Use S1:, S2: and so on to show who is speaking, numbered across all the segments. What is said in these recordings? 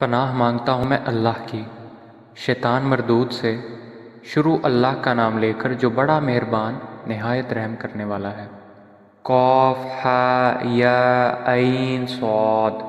S1: پناہ مانگتا ہوں میں اللہ کی شیطان مردود سے۔ شروع اللہ کا نام لے کر جو بڑا مہربان نہایت رحم کرنے والا ہے۔ قاف ہا یا عین صاد۔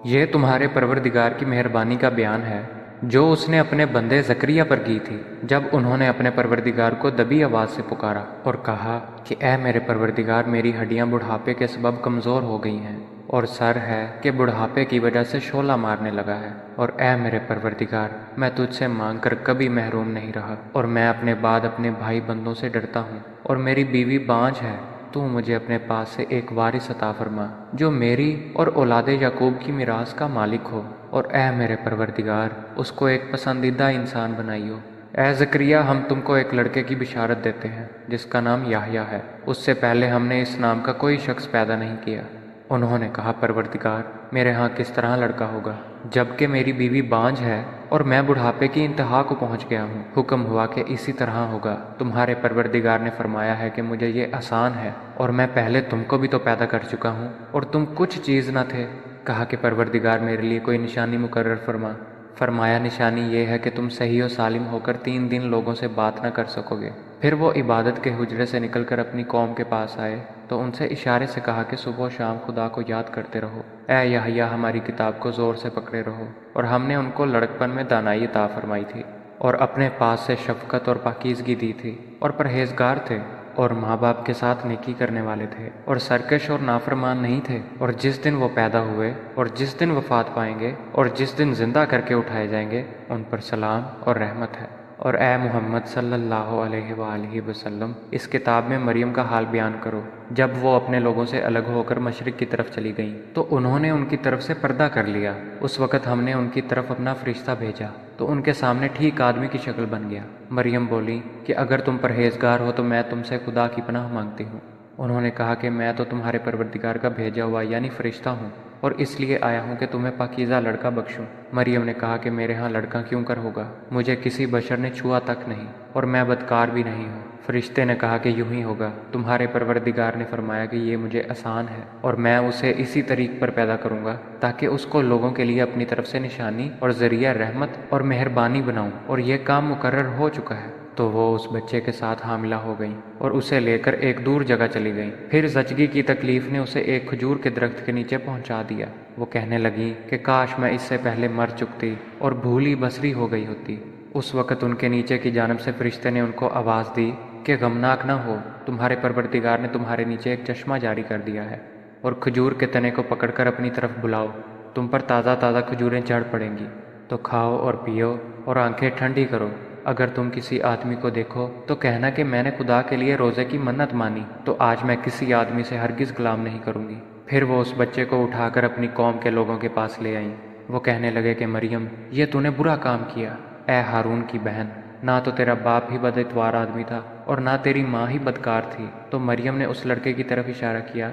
S1: یہ تمہارے پروردگار کی مہربانی کا بیان ہے جو اس نے اپنے بندے زکریا پر کی تھی جب انہوں نے اپنے پروردگار کو دبی آواز سے پکارا اور کہا کہ اے میرے پروردگار، میری ہڈیاں بڑھاپے کے سبب کمزور ہو گئی ہیں اور سر ہے کہ بڑھاپے کی وجہ سے شعلہ مارنے لگا ہے، اور اے میرے پروردگار، میں تجھ سے مانگ کر کبھی محروم نہیں رہا، اور میں اپنے بعد اپنے بھائی بندوں سے ڈرتا ہوں، اور میری بیوی بانجھ ہے۔ تو مجھے اپنے پاس سے ایک وارث عطا فرما جو میری اور اولاد یعقوب کی میراث کا مالک ہو، اور اے میرے پروردگار، اس کو ایک پسندیدہ انسان بنائیو۔ اے زکریا، ہم تم کو ایک لڑکے کی بشارت دیتے ہیں جس کا نام یحییٰ ہے۔ اس سے پہلے ہم نے اس نام کا کوئی شخص پیدا نہیں کیا۔ انہوں نے کہا پروردگار، میرے ہاں کس طرح لڑکا ہوگا جبکہ میری بیوی بانجھ ہے اور میں بڑھاپے کی انتہا کو پہنچ گیا ہوں۔ حکم ہوا کہ اسی طرح ہوگا۔ تمہارے پروردگار نے فرمایا ہے کہ مجھے یہ آسان ہے، اور میں پہلے تم کو بھی تو پیدا کر چکا ہوں اور تم کچھ چیز نہ تھے۔ کہا کہ پروردگار میرے لیے کوئی نشانی مقرر فرما۔ فرمایا نشانی یہ ہے کہ تم صحیح و سالم ہو کر 3 دن لوگوں سے بات نہ کر سکو گے۔ پھر وہ عبادت کے حجرے سے نکل کر اپنی قوم کے پاس آئے تو ان سے اشارے سے کہا کہ صبح و شام خدا کو یاد کرتے رہو۔ اے یحییٰ، ہماری کتاب کو زور سے پکڑے رہو۔ اور ہم نے ان کو لڑکپن میں دانائی عطا فرمائی تھی اور اپنے پاس سے شفقت اور پاکیزگی دی تھی، اور پرہیزگار تھے اور ماں باپ کے ساتھ نیکی کرنے والے تھے اور سرکش اور نافرمان نہیں تھے۔ اور جس دن وہ پیدا ہوئے اور جس دن وفات پائیں گے اور جس دن زندہ کر کے اٹھائے جائیں گے، ان پر سلام اور رحمت ہے۔ اور اے محمد صلی اللہ علیہ وآلہ وسلم، اس کتاب میں مریم کا حال بیان کرو۔ جب وہ اپنے لوگوں سے الگ ہو کر مشرق کی طرف چلی گئیں تو انہوں نے ان کی طرف سے پردہ کر لیا۔ اس وقت ہم نے ان کی طرف اپنا فرشتہ بھیجا تو ان کے سامنے ٹھیک آدمی کی شکل بن گیا۔ مریم بولی کہ اگر تم پرہیزگار ہو تو میں تم سے خدا کی پناہ مانگتی ہوں۔ انہوں نے کہا کہ میں تو تمہارے پروردگار کا بھیجا ہوا یعنی فرشتہ ہوں، اور اس لیے آیا ہوں کہ تمہیں پاکیزہ لڑکا بخشوں۔ مریم نے کہا کہ میرے ہاں لڑکا کیوں کر ہوگا؟ مجھے کسی بشر نے چھوا تک نہیں، اور میں بدکار بھی نہیں ہوں۔ فرشتے نے کہا کہ یوں ہی ہوگا، تمہارے پروردگار نے فرمایا کہ یہ مجھے آسان ہے، اور میں اسے اسی طریق پر پیدا کروں گا تاکہ اس کو لوگوں کے لیے اپنی طرف سے نشانی اور ذریعہ رحمت اور مہربانی بناؤں، اور یہ کام مقرر ہو چکا ہے۔ تو وہ اس بچے کے ساتھ حاملہ ہو گئیں اور اسے لے کر ایک دور جگہ چلی گئیں۔ پھر زچگی کی تکلیف نے اسے ایک کھجور کے درخت کے نیچے پہنچا دیا۔ وہ کہنے لگیں کہ کاش میں اس سے پہلے مر چکتی اور بھولی بسری ہو گئی ہوتی۔ اس وقت ان کے نیچے کی جانب سے فرشتے نے ان کو آواز دی کہ غمناک نہ ہو، تمہارے پروردگار نے تمہارے نیچے ایک چشمہ جاری کر دیا ہے، اور کھجور کے تنے کو پکڑ کر اپنی طرف بلاؤ، تم پر تازہ تازہ کھجوریں چڑھ پڑیں گی، تو کھاؤ اور پیو اور آنکھیں ٹھنڈی کرو۔ اگر تم کسی آدمی کو دیکھو تو کہنا کہ میں نے خدا کے لیے روزے کی منت مانی، تو آج میں کسی آدمی سے ہرگز غلام نہیں کروں گی۔ پھر وہ اس بچے کو اٹھا کر اپنی قوم کے لوگوں کے پاس لے آئیں۔ وہ کہنے لگے کہ مریم، یہ تو نے برا کام کیا۔ اے ہارون کی بہن، نہ تو تیرا باپ ہی بد اتوار آدمی تھا اور نہ تیری ماں ہی بدکار تھی۔ تو مریم نے اس لڑکے کی طرف اشارہ کیا۔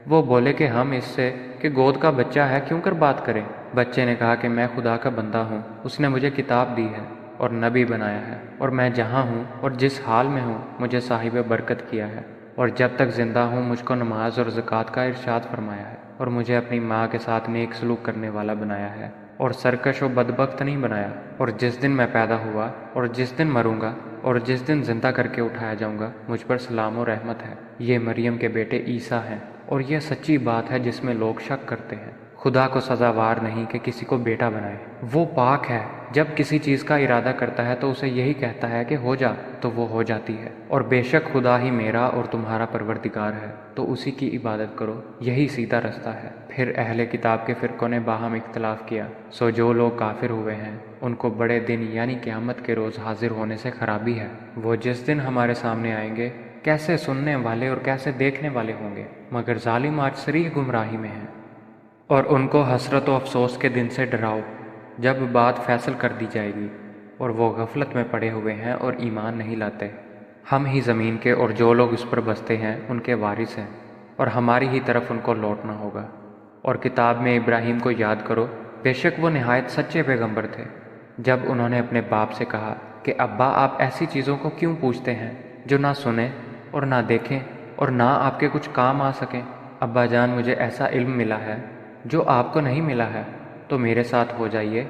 S1: وہ بولے کہ ہم اس سے کہ گود کا بچہ ہے کیوں کر بات کریں؟ بچے نے کہا کہ میں خدا کا بندہ ہوں، اس نے مجھے کتاب دی ہے اور نبی بنایا ہے، اور میں جہاں ہوں اور جس حال میں ہوں مجھے صاحب برکت کیا ہے، اور جب تک زندہ ہوں مجھ کو نماز اور زکوٰۃ کا ارشاد فرمایا ہے، اور مجھے اپنی ماں کے ساتھ نیک سلوک کرنے والا بنایا ہے، اور سرکش و بدبخت نہیں بنایا۔ اور جس دن میں پیدا ہوا اور جس دن مروں گا اور جس دن زندہ کر کے اٹھایا جاؤں گا، مجھ پر سلام و رحمت ہے۔ یہ مریم کے بیٹے عیسیٰ ہیں، اور یہ سچی بات ہے جس میں لوگ شک کرتے ہیں۔ خدا کو سزاوار نہیں کہ کسی کو بیٹا بنائے۔ وہ پاک ہے، جب کسی چیز کا ارادہ کرتا ہے تو اسے یہی کہتا ہے کہ ہو جا، تو وہ ہو جاتی ہے۔ اور بے شک خدا ہی میرا اور تمہارا پروردگار ہے، تو اسی کی عبادت کرو، یہی سیدھا رستہ ہے۔ پھر اہل کتاب کے فرقوں نے باہم اختلاف کیا، سو جو لوگ کافر ہوئے ہیں ان کو بڑے دن یعنی قیامت کے روز حاضر ہونے سے خرابی ہے۔ وہ جس دن ہمارے سامنے آئیں گے کیسے سننے والے اور کیسے دیکھنے والے ہوں گے، مگر ظالم آج صریح گمراہی میں ہیں۔ اور ان کو حسرت و افسوس کے دن سے ڈراؤ جب بات فیصل کر دی جائے گی، اور وہ غفلت میں پڑے ہوئے ہیں اور ایمان نہیں لاتے۔ ہم ہی زمین کے اور جو لوگ اس پر بستے ہیں ان کے وارث ہیں، اور ہماری ہی طرف ان کو لوٹنا ہوگا۔ اور کتاب میں ابراہیم کو یاد کرو، بے شک وہ نہایت سچے پیغمبر تھے۔ جب انہوں نے اپنے باپ سے کہا کہ ابا، آپ ایسی چیزوں کو کیوں پوچھتے ہیں جو نہ سنیں اور نہ دیکھیں اور نہ آپ کے کچھ کام آ سکیں؟ ابا جان، مجھے ایسا علم ملا ہے جو آپ کو نہیں ملا ہے، تو میرے ساتھ ہو جائیے،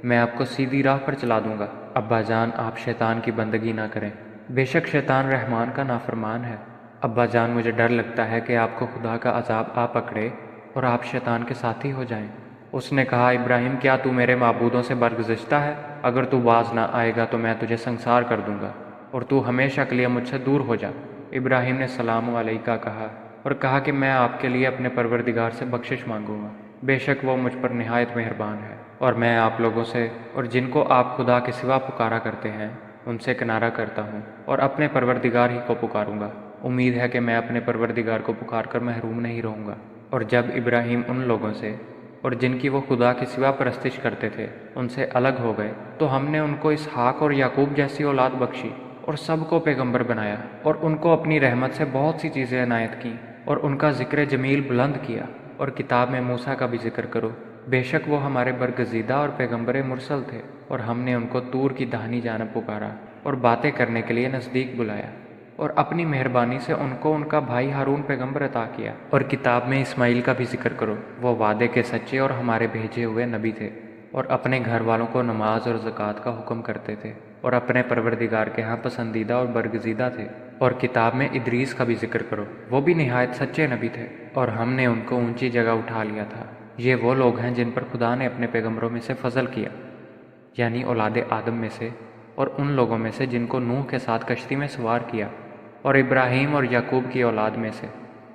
S1: میں آپ کو سیدھی راہ پر چلا دوں گا۔ ابا جان، آپ شیطان کی بندگی نہ کریں، بے شک شیطان رحمان کا نافرمان ہے۔ ابا جان، مجھے ڈر لگتا ہے کہ آپ کو خدا کا عذاب آ پکڑے اور آپ شیطان کے ساتھی ہو جائیں۔ اس نے کہا، ابراہیم، کیا تو میرے معبودوں سے برگزشتہ ہے؟ اگر تو باز نہ آئے گا تو میں تجھے سنسار کر دوں گا اور تو ہمیشہ کے لیے مجھ سے دور ہو جا۔ ابراہیم نے سلام علیکہ کہا اور کہا کہ میں آپ کے لیے اپنے پروردگار سے بخشش مانگوں گا، بے شک وہ مجھ پر نہایت مہربان ہے، اور میں آپ لوگوں سے اور جن کو آپ خدا کے سوا پکارا کرتے ہیں ان سے کنارہ کرتا ہوں اور اپنے پروردگار ہی کو پکاروں گا۔ امید ہے کہ میں اپنے پروردگار کو پکار کر محروم نہیں رہوں گا۔ اور جب ابراہیم ان لوگوں سے اور جن کی وہ خدا کے سوا پرستش کرتے تھے ان سے الگ ہو گئے تو ہم نے ان کو اسحاق اور یعقوب جیسی اولاد بخشی اور سب کو پیغمبر بنایا، اور ان کو اپنی رحمت سے بہت سی چیزیں عنایت کیں اور ان کا ذکر جمیل بلند کیا۔ اور کتاب میں موسیٰ کا بھی ذکر کرو، بے شک وہ ہمارے برگزیدہ اور پیغمبر مرسل تھے، اور ہم نے ان کو طور کی داہنی جانب پکارا اور باتیں کرنے کے لیے نزدیک بلایا، اور اپنی مہربانی سے ان کو ان کا بھائی ہارون پیغمبر عطا کیا۔ اور کتاب میں اسماعیل کا بھی ذکر کرو، وہ وعدے کے سچے اور ہمارے بھیجے ہوئے نبی تھے، اور اپنے گھر والوں کو نماز اور زکوٰۃ کا حکم کرتے تھے، اور اپنے پروردگار کے ہاں پسندیدہ اور برگزیدہ تھے۔ اور کتاب میں ادریس کا بھی ذکر کرو، وہ بھی نہایت سچے نبی تھے، اور ہم نے ان کو اونچی جگہ اٹھا لیا تھا۔ یہ وہ لوگ ہیں جن پر خدا نے اپنے پیغمبروں میں سے فضل کیا، یعنی اولاد آدم میں سے، اور ان لوگوں میں سے جن کو نوح کے ساتھ کشتی میں سوار کیا، اور ابراہیم اور یعقوب کی اولاد میں سے،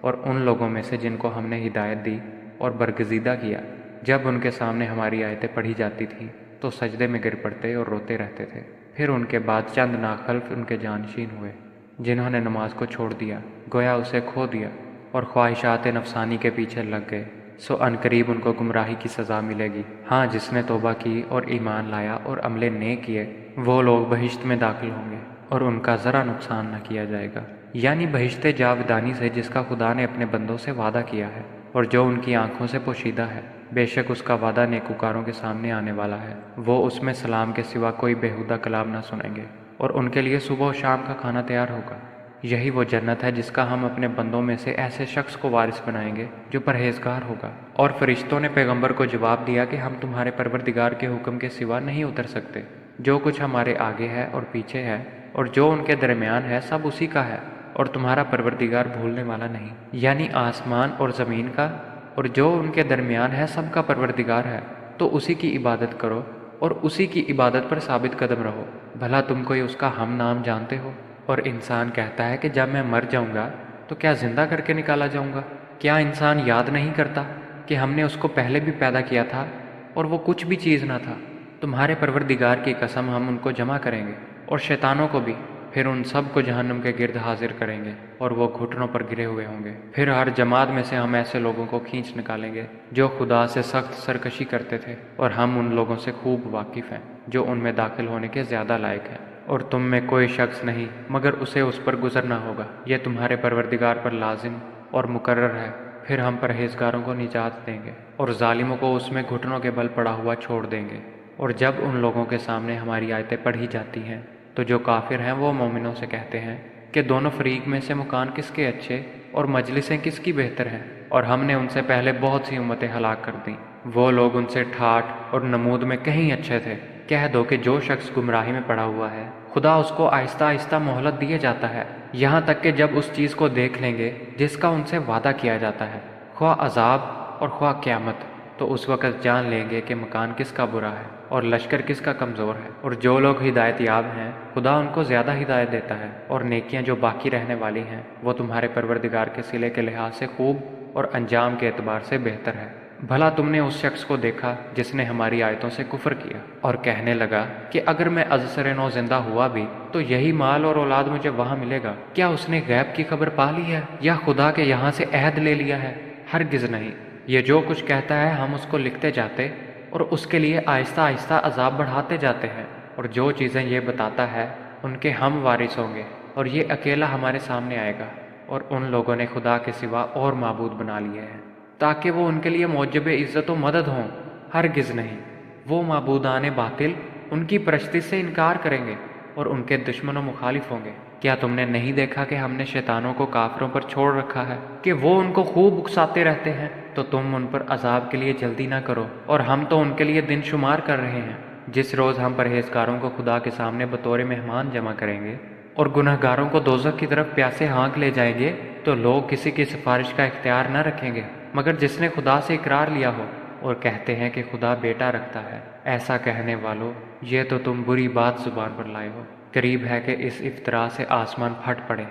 S1: اور ان لوگوں میں سے جن کو ہم نے ہدایت دی اور برگزیدہ کیا۔ جب ان کے سامنے ہماری آیتیں پڑھی جاتی تھیں تو سجدے میں گر پڑتے اور روتے رہتے تھے۔ پھر ان کے بعد چند ناخلف ان کے جانشین ہوئے جنہوں نے نماز کو چھوڑ دیا، گویا اسے کھو دیا، اور خواہشات نفسانی کے پیچھے لگ گئے، سو عنقریب ان کو گمراہی کی سزا ملے گی۔ ہاں، جس نے توبہ کی اور ایمان لایا اور عمل نیک کیے، وہ لوگ بہشت میں داخل ہوں گے اور ان کا ذرا نقصان نہ کیا جائے گا، یعنی بہشت جاودانی سے جس کا خدا نے اپنے بندوں سے وعدہ کیا ہے اور جو ان کی آنکھوں سے پوشیدہ ہے۔ بے شک اس کا وعدہ نیکوکاروں کے سامنے آنے والا ہے، وہ اس میں سلام کے سوا کوئی بیہودہ کلام نہ سنیں گے، اور ان کے لیے صبح و شام کا کھانا تیار ہوگا۔ یہی وہ جنت ہے جس کا ہم اپنے بندوں میں سے ایسے شخص کو وارث بنائیں گے جو پرہیزگار ہوگا۔ اور فرشتوں نے پیغمبر کو جواب دیا کہ ہم تمہارے پروردگار کے حکم کے سوا نہیں اتر سکتے، جو کچھ ہمارے آگے ہے اور پیچھے ہے اور جو ان کے درمیان ہے سب اسی کا ہے، اور تمہارا پروردگار بھولنے والا نہیں، یعنی آسمان اور زمین کا اور جو ان کے درمیان ہے سب کا پروردگار ہے، تو اسی کی عبادت کرو اور اسی کی عبادت پر ثابت قدم رہو۔ بھلا تم کوئی اس کا ہم نام جانتے ہو؟ اور انسان کہتا ہے کہ جب میں مر جاؤں گا تو کیا زندہ کر کے نکالا جاؤں گا؟ کیا انسان یاد نہیں کرتا کہ ہم نے اس کو پہلے بھی پیدا کیا تھا اور وہ کچھ بھی چیز نہ تھا؟ تمہارے پروردگار کی قسم، ہم ان کو جمع کریں گے اور شیطانوں کو بھی، پھر ان سب کو جہنم کے گرد حاضر کریں گے اور وہ گھٹنوں پر گرے ہوئے ہوں گے۔ پھر ہر جماعت میں سے ہم ایسے لوگوں کو کھینچ نکالیں گے جو خدا سے سخت سرکشی کرتے تھے، اور ہم ان لوگوں سے خوب واقف ہیں جو ان میں داخل ہونے کے زیادہ لائق ہیں۔ اور تم میں کوئی شخص نہیں مگر اسے اس پر گزرنا ہوگا، یہ تمہارے پروردگار پر لازم اور مقرر ہے۔ پھر ہم پرہیزگاروں کو نجات دیں گے اور ظالموں کو اس میں گھٹنوں کے بل پڑا ہوا چھوڑ دیں گے۔ اور جب ان لوگوں کے سامنے ہماری آیتیں پڑھی جاتی ہیں تو جو کافر ہیں وہ مومنوں سے کہتے ہیں کہ دونوں فریق میں سے مکان کس کے اچھے اور مجلسیں کس کی بہتر ہیں، اور ہم نے ان سے پہلے بہت سی امتیں ہلاک کر دیں، وہ لوگ ان سے ٹھاٹھ اور نمود میں کہیں اچھے تھے۔ کہہ دو کہ جو شخص گمراہی میں پڑا ہوا ہے خدا اس کو آہستہ آہستہ مہلت دیے جاتا ہے، یہاں تک کہ جب اس چیز کو دیکھ لیں گے جس کا ان سے وعدہ کیا جاتا ہے، خواہ عذاب اور خواہ قیامت، تو اس وقت جان لیں گے کہ مکان کس کا برا ہے اور لشکر کس کا کمزور ہے۔ اور جو لوگ ہدایت یاب ہیں خدا ان کو زیادہ ہدایت دیتا ہے، اور نیکیاں جو باقی رہنے والی ہیں وہ تمہارے پروردگار کے صلے کے لحاظ سے خوب اور انجام کے اعتبار سے بہتر ہے۔ بھلا تم نے اس شخص کو دیکھا جس نے ہماری آیتوں سے کفر کیا اور کہنے لگا کہ اگر میں از سر نو زندہ ہوا بھی تو یہی مال اور اولاد مجھے وہاں ملے گا؟ کیا اس نے غیب کی خبر پا لی ہے یا خدا کے یہاں سے عہد لے لیا ہے؟ ہرگز نہیں، یہ جو کچھ کہتا ہے ہم اس کو لکھتے جاتے اور اس کے لیے آہستہ آہستہ عذاب بڑھاتے جاتے ہیں، اور جو چیزیں یہ بتاتا ہے ان کے ہم وارث ہوں گے، اور یہ اکیلا ہمارے سامنے آئے گا۔ اور ان لوگوں نے خدا کے سوا اور معبود بنا لیے ہیں تاکہ وہ ان کے لیے موجب عزت و مدد ہوں، ہرگز نہیں، وہ معبودان باطل ان کی پرستی سے انکار کریں گے اور ان کے دشمن و مخالف ہوں گے۔ کیا تم نے نہیں دیکھا کہ ہم نے شیطانوں کو کافروں پر چھوڑ رکھا ہے کہ وہ ان کو خوب اکساتے رہتے ہیں؟ تو تم ان پر عذاب کے لیے جلدی نہ کرو، اور ہم تو ان کے لیے دن شمار کر رہے ہیں۔ جس روز ہم پرہیزگاروں کو خدا کے سامنے بطور مہمان جمع کریں گے اور گناہ گاروں کو دوزخ کی طرف پیاسے ہانک لے جائیں گے، تو لوگ کسی کی سفارش کا اختیار نہ رکھیں گے مگر جس نے خدا سے اقرار لیا ہو، اور کہتے ہیں کہ خدا بیٹا رکھتا ہے۔ ایسا کہنے والو، یہ تو تم بری بات زبان پر لائے ہو۔ قریب ہے کہ اس افطرا سے آسمان پھٹ پڑے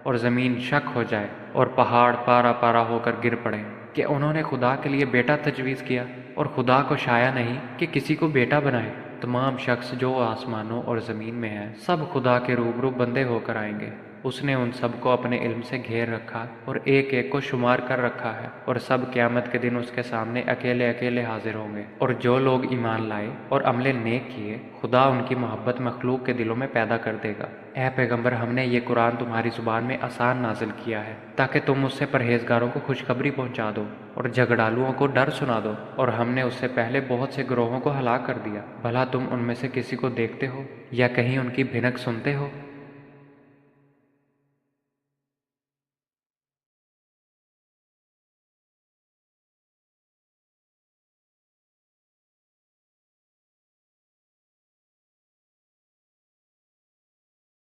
S1: اور زمین شک ہو جائے اور پہاڑ پارا پارا ہو کر گر پڑے، کہ انہوں نے خدا کے لیے بیٹا تجویز کیا، اور خدا کو شایع نہیں کہ کسی کو بیٹا بنائے۔ تمام شخص جو آسمانوں اور زمین میں ہیں سب خدا کے روبرو بندے ہو کر آئیں گے۔ اس نے ان سب کو اپنے علم سے گھیر رکھا اور ایک ایک کو شمار کر رکھا ہے، اور سب قیامت کے دن اس کے سامنے اکیلے اکیلے حاضر ہوں گے۔ اور جو لوگ ایمان لائے اور عمل نیک کیے، خدا ان کی محبت مخلوق کے دلوں میں پیدا کر دے گا۔ اے پیغمبر، ہم نے یہ قرآن تمہاری زبان میں آسان نازل کیا ہے تاکہ تم اس سے پرہیزگاروں کو خوشخبری پہنچا دو اور جھگڑالوؤں کو ڈر سنا دو، اور ہم نے اس سے پہلے بہت سے گروہوں کو ہلاک کر دیا۔ بھلا تم ان میں سے کسی کو دیکھتے ہو یا کہیں ان کی بھنک سنتے ہو؟